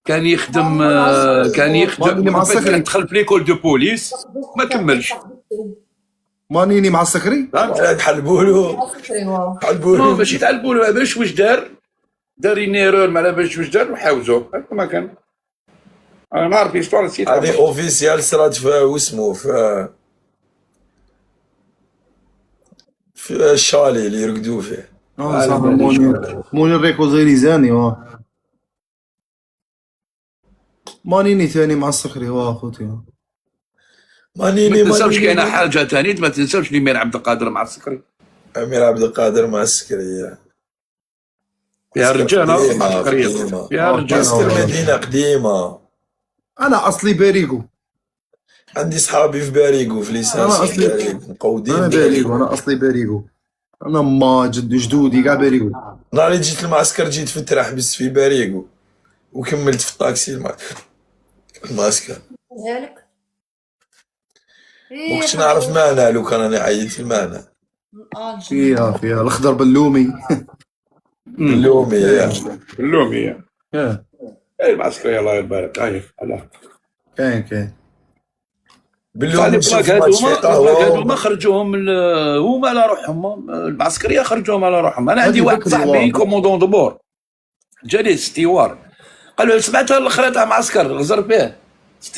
مانيني مع السكري. دخل في ليكول دو بوليس ما كملش. مانيني مع السكري. تحلبوا له نو ماشي تعلبوا له باش واش دار ينيرور ما على باش واش دار وحاوزوه هكا ما كان. انا نعرف ايستوار نسيت. هذه اوفيسيال صرات في واسمو في الشالي اللي يرقدوا فيه. صح. موني ريكو زيريزاني. مانيني ثاني مع السكري اخوتي. ما مانيني تنساوش كاينه حاجه ثانيه ما تنساوش الامير عبد القادر مع السكري. امير عبد القادر مع السكري فيها رجاله مع السكري فيها رجاله. ماستر مدينه قديمه. انا اصلي باريغو. عندي صحابي في باريغو في ليسانس. أنا أصلي باريغو مقودين. انا باريغو. انا اصلي باريغو. انا ما جدودي كاع باريغو. نهار اللي جيت المعسكر جيت في الترا حبست في باريغو وكملت في الطاكسي المعسكر. هالك ما كنتش نعرف معنى لو كان انا عيط المعنى. فيها الاخضر باللومي. اللومي اللومي المعسكري الله يبارك. عايف على كاين باللومي. هما خرجوهم هما على روحهم. المعسكريه خرجوهم على روحهم. انا عندي واحد صاحبي كوموندون دبور جالي ستيوار قال له سمعت الاخرى تاع معسكر غزر به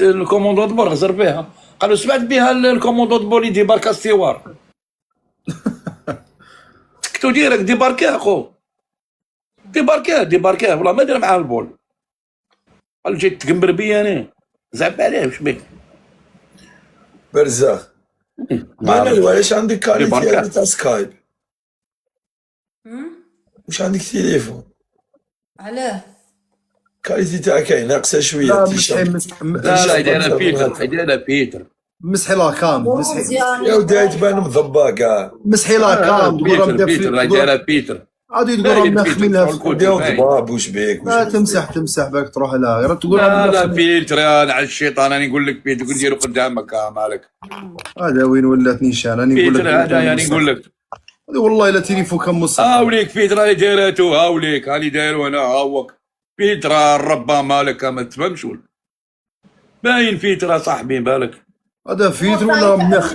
الكوموندون دبور غزر بها. قال له سمعت بها الكوموندون دبور اللي ديباركا ستيوار. سكتو ديريكت ديباركاه اخو ديباركاه والله ما دار معاه البول. قال له جيت تقمبر بيا انا زعب عليه واش بيك برزاخ. مانويل واش عندك كاليتي تاع سكايب؟ واش عندك تليفون؟ علاه كاليتي تاعك كاين ناقصه شويه. لا يديرها بيتر مسحي لاكام. مسحي يا ودي تبان مضبا كاع. مسحي لاكام. بيتر يديرها بيتر عادي تقول نخملها في ديال ضباب واش بيك. لا تمسح باك تروح لها تقول لا فيلتر يا على الشيطان. انا نقول لك فيلتر نديرو قدامك مالك. هذا وين ولات نيشان. انا نقول لك هذا يعني نقول لك والله الا تليفون كان مصح. هاوليك فيلتر اللي دايراتو هاوليك هاني دايرو انا هاوك فيلتر الربا مالك ما تفهمش ولا باين فيلتر صاحبي بالك. هذا فيلتر ولا منخ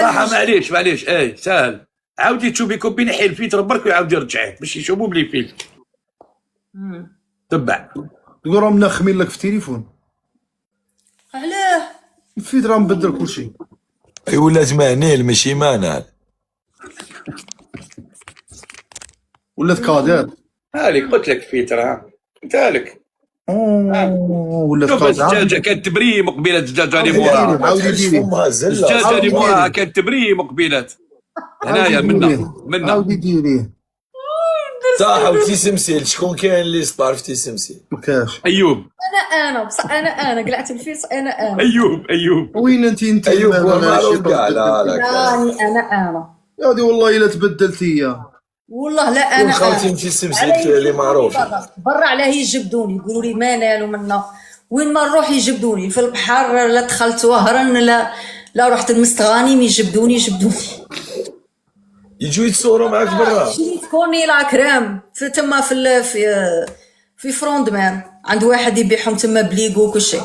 صح معليش سهل. عاودي تشوفي كوبين يحيل فيلتر برك ويعاود يرجعيه باش يشوفوا بلي فيلتر تبع. تقول راهم منخمين لك في التليفون. علاه الفيلتر راه مبدل كلشي. اي ولات معنيل ماشي مانع. ولات كادر. هالك قلت لك فيلتر قلت لك. ولات شوف كادر. الدجاجه كانت تبري مقبله الدجاجه اللي موراها. عاودي ديري الدجاجه اللي موراها كانت تبري مقبله. هنايا منا عاودي ديريه. صح. وتيسمسيل شكون كاين اللي صدار في تيسمسيل؟ ما كاش. ايوب. انا بصح انا قلعت الفيس. انا ايوب وين انت ايوب هو معروف كاع. لا انا يا ودي والله الا تبدلتي. والله لا انا خالتي انت سمسيل اللي معروف برا علاه يجبدوني يقولوا لي ما نالوا منا. وين ما نروح يجبدوني في البحر. لا دخلت وهران لا رحت المستغانم يجبدوني يجوا يتصوروا معاك برا. كوني لا كريم في تما في فروندمان عند واحد يبيعهم تما بليغو وكل شيء.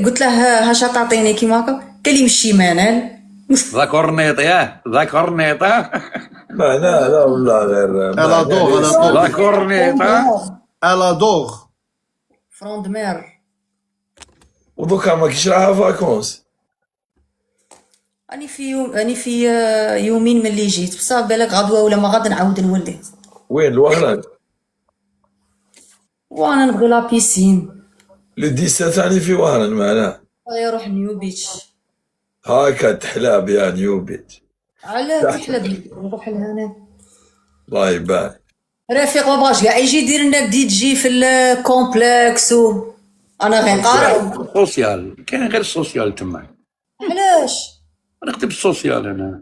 قلت له هاش تعطيني كيما هكا. قال لي مشي مانال. ذاك ورنيط لا والله غير الا دوغ ذاك ورنيط الا دوغ فروندمان. ودوكا ما كاينش راها فاكونس. أنا في يومين من اللي جيت بصح بالك غدوة ولا ما غادي نعاود نولي. وين الوهران؟ وانا نبغي لا بيسين. لو 17 ثاني في وهران معناه. يروح نيو بيتش. هاكا تحلاب يا نيو بيتش. علاه تحلب نروح لهنا. الله يبارك. رفيق ما بغاش كاع يجي يدير لنا بدي تجي في الكومبلكس انا غير قارب. سوسيال كاين غير السوسيال تما. علاش؟ نكتب السوسيال انا.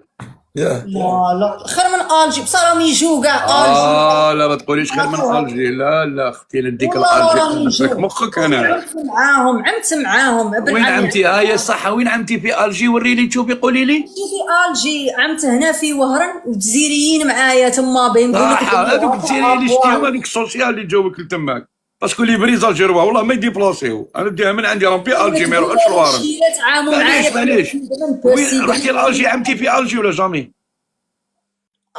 لا خير من الجي بصح راهم يجوا كاع لا ما تقوليش خير من الجي. لا اختي نديك الجي مخك. انا عمت معاهم وين عمتي؟ يا صح وين عمتي في الجي؟ وريلي تشوفي قولي لي. في الجي عمت هنا في وهران والجزيريين معايا تما باين نقول لك. هذوك الجزيريين اللي شتيهم هذيك السوسيال اللي جاوك لتماك. باسكو لي بريز الجيروا والله ما يديبلاسيو، انا نديها من عندي راهم في الجي ما يروحوش لوارن. تعاموا معليش معايا معليش، رحتي لالجي عمتي في الجي ولا جامي؟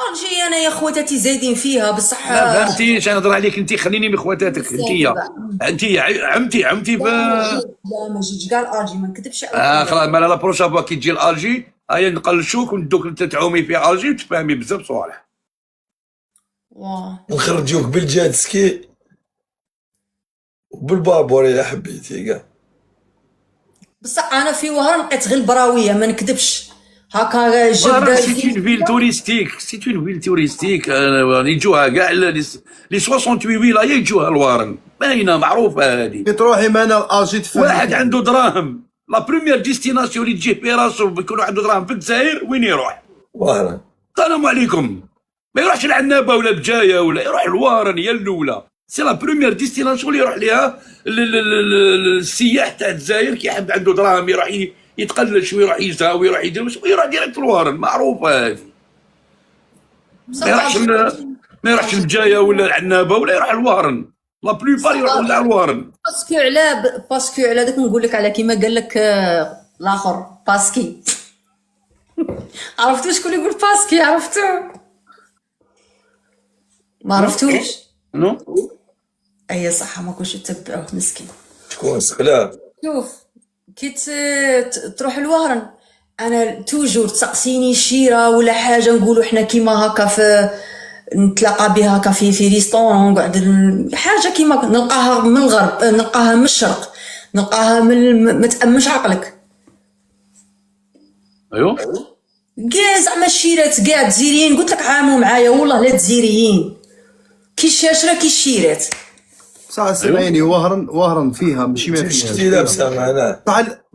الجي انا يا خواتاتي زايدين فيها بصح ما فهمتيش، انا نهضر عليك انت، خليني من خواتاتك انت عمتي ب لا ما جيتش كاع الجي ما نكذبش عليك. خلاص مالا لا بروشا فوا كي تجي الجي هيا نقلشوك وندوك انت تعومي في الجي وتفهمي بزاف صوالح. واه نخرجوك بالجات سكي وبالبابور الا حبيتي كاع. بصح انا في وهران لقيت غير البراويه ما نكذبش هكا جبده سي اون فيل توريستيك، سي اون فيل توريستيك، يجوها كاع لي 68 ولايه يجوها لوارن، باينه معروفه هذه. كي تروحي معنا الجي تفهم. واحد عنده دراهم، لا بريمير ديستيناسيون اللي تجيه في راسو بيكونوا عنده دراهم في الجزائر وين يروح؟ وارن. السلام عليكم. ما يروحش العنابه ولا بجايه ولا يروح لوارن هي الاولى، سي لا بريمير ديستيناسيون اللي يروح ليها السياح تاع الجزائر كي يحب عنده دراهم يروح يتقلش ويروح يزها ويروح يدير ويروح ديريكت لوارن، معروفه هذه. ما يروحش لبجايه ولا العنابه ولا يروح لوارن، لا بلوبار يروحوا لوارن. باسكو على داك نقول لك على كيما قال لك الاخر باسكي عرفتوا شكون يقول باسكي؟ عرفتو ما عرفتوش؟ نو اي صح ما كنتش تتبعوه مسكين. شكون سخلاف؟ شوف كي تروح لوهران انا توجور تسقسيني شيره ولا حاجه نقولوا حنا كيما هكا في نتلاقى بها هكا في ريستورون نقعد حاجه كيما نلقاها من الغرب نلقاها من الشرق نلقاها ما تأمنش عقلك. ايوا كاع زعما الشيرات كاع تزيريين قلت لك عاموا معايا والله لا تزيريين كي الشاشره كي الشيرات. بصح سمعيني وهران فيها ماشي ما شتي فيها. لابسه معنا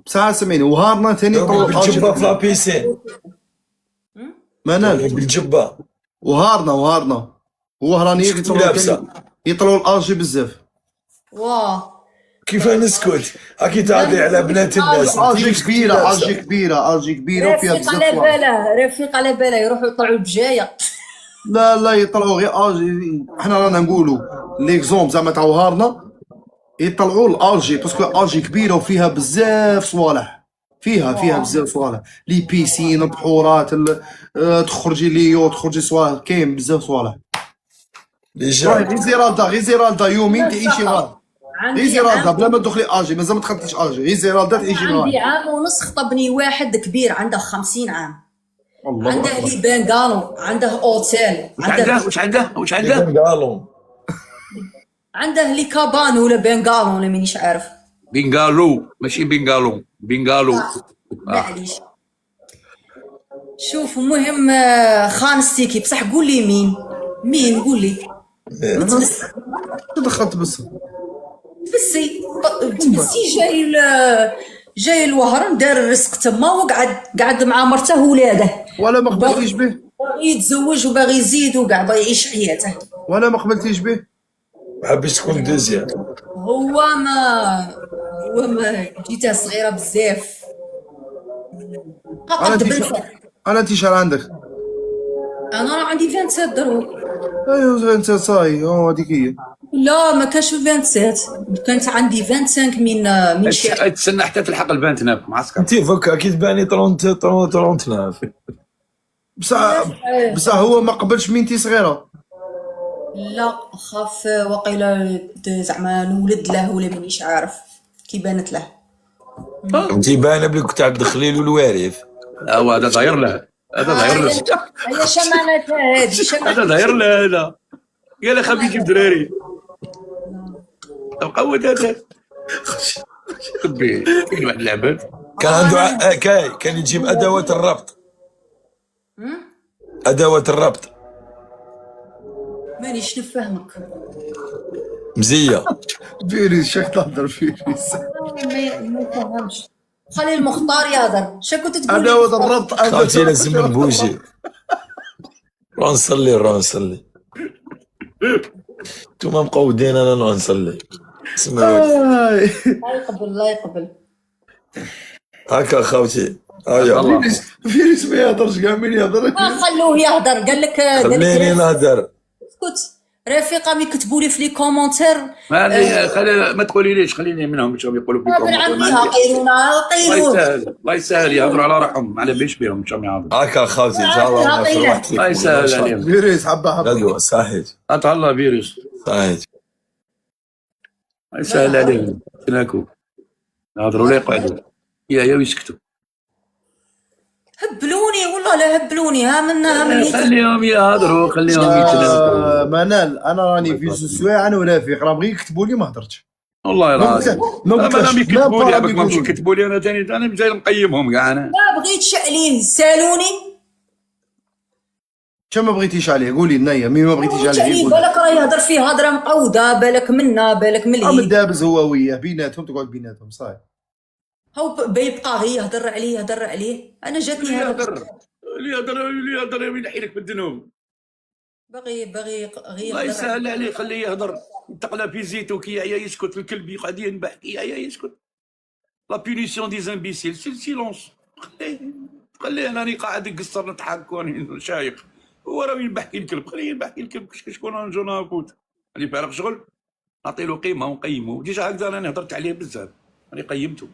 بصح سمعيني وهرنا ثاني بالجبه في لابيسين منال بالجبه وهرنا وهرانيين لابسه يطلعوا الالجي بزاف. واه كيف نسكت؟ هاكي تعدي على بنات الناس. الجي كبيره وفيها رفيق بزاف على صوالح. باله رفيق على باله يروحوا يطلعوا بجايه. لا يطلعوا غير الجي. حنا رانا نقولوا ليكزومبل زعما تاع وهرنا يطلعوا الالجي باسكو الجي كبيره وفيها بزاف صوالح. فيها بزاف صوالح لي بيسين البحورات تخرجي ليو تخرجي صوالح كاين بزاف صوالح. لي جا غير زيرالدا يومين تعيشي غار. غير زيرالدا بلا ما تدخلي الجي مازال ما دخلتيش الجي غير زيرالدا تعيشي عندي غار. عام ونص خطبني واحد كبير عنده 50 عام الله عنده لي بنغالو عنده اوتيل واش عنده قالوا عنده لي كابان ولا بنغالو ولا مانيش عارف. بنغالو ماشي بنغالو. معليش شوف المهم خانستيكي بصح قول لي مين قول لي دخلت بس تبسي جاي الوهران دار الرزق تما وقعد مع مرته وولاده ولا ما قبلتيش به باغي يتزوج وباغي يزيد وكاع باغي يعيش حياته. ولا ما قبلتيش به ما حبيتش تكون دوزيام. هو ما جيتها صغيره بزاف قد بنت. انا انت شحال عندك؟ انا راه عندي 27 دروك. ايوا انت صاي هذيك هي. لا ما كانش 27 كانت عندي 25 من شهر. تسنى حتى تلحق البنت معسكر. انت فك اكيد باني 39 بصح هو ما قبلش من انت صغيره. لا خاف وقيلا زعما نولد له ولا مانيش عارف كي بانت له. انت باينه بلي كنت عبد الخليل والوارث. هذا داير له هي شمانتها هذه هذا داير له هذا قال خبي يجيب دراري قوت هذا خبي كاين واحد العباد كان عنده كان يجيب ادوات الربط. ادوات الربط مانيش نفهمك. مزيه فيريس شاك تهضر فيريس. ما فهمش خلي المختار يهضر. شا كنت تقول؟ انا هذا الربط خاوتي لازم نبوجي. روح نصلي نتوما مقودين انا نروح نصلي. اسمعوا الله يقبل هكا خاوتي. هيا فيريس ما يهضرش كاع من يهضر خلوه يهضر. قال لك خليني نهضر. اسكت رفيقة مي كتبوا لي في لي كومونتير ما تقولي ليش، خليني منهم باش يقولوا بن فيكم. عمي هاقيرونا الله طيروه يسهل، الله يسهل، يهضروا على روحهم، على باليش بهم باش يهضروا. هاكا خاوتي ان شاء الله في واحد الله يسهل عليهم. فيروس حبه حبه. غدوه صحيت الله فيروس. صحيت. الله يسهل عليهم. تناكو يهضروا لا يقعدوا يا ويسكتوا. هبلوني والله لا هبلوني ها من خليهم يهضروا، خليهم يتناقوا. منال انا راني في سوايع انا ورافيق راه بغي يكتبوا لي ما هضرتش والله العظيم ما مادام يكتبوا لي قلتلكش ما مش يكتبوا لي انا ثاني جاي نقيمهم كاع انا. لا بغيت شعليه سالوني شا ما بغيتيش عليه قولي لنا مي ما بغيتيش عليه قولي. بالك راه يهضر فيه هضره مقوده بالك منا بالك من عم هي دابز هو وياه بيناتهم تقعد بيناتهم صاي هو بيبقى غير يهضر عليه انا جاتني هذا اللي يهضر ينحي لك بالذنوب. باغي غير الله يسهل عليه، خليه يهضر. انتقل في زيتو كي يعيا يسكت، الكلب يقعد ينبح كي يعيا يسكت. لا بونيسيون دي زامبيسيل سي سيلونس. خليه انا راني قاعد نقصر نضحك وراني شايق، هو راه ينبح كي الكلب، خليه ينبح كي الكلب. شكون نجونا نفوت راني فارغ شغل نعطيلو قيمه ونقيمو. ديجا هكذا راني هضرت عليه بزاف راني قيمته.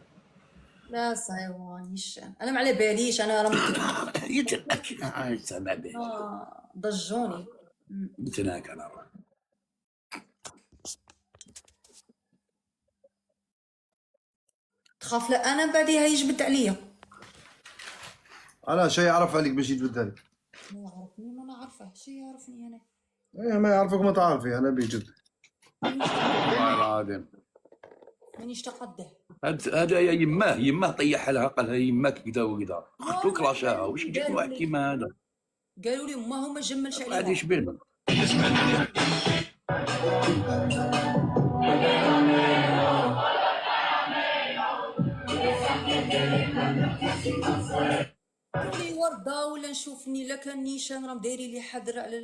لا صايوانيش انا ما على باليش انا راه سامع به ضجوني نتناك انا راه. تخاف لا انا بعديها يجبد عليا. انا شي يعرف عليك باش يجبد عليك. ما يعرفني ما نعرفه شي يعرفني انا. ايه ما يعرفك ما تعرفي انا بيجد. والله العظيم مانيش تقده. هذا يا يماه طيح لها قال لها يماك كذا وكذا اختو كلاشاها. واش يجيك واحد كيما هذا؟ قالوا لي ما هو ما جملش عليها. غادي يشبه ورده ولا نشوفني لا كان نيشان راه دايرين لي حذر على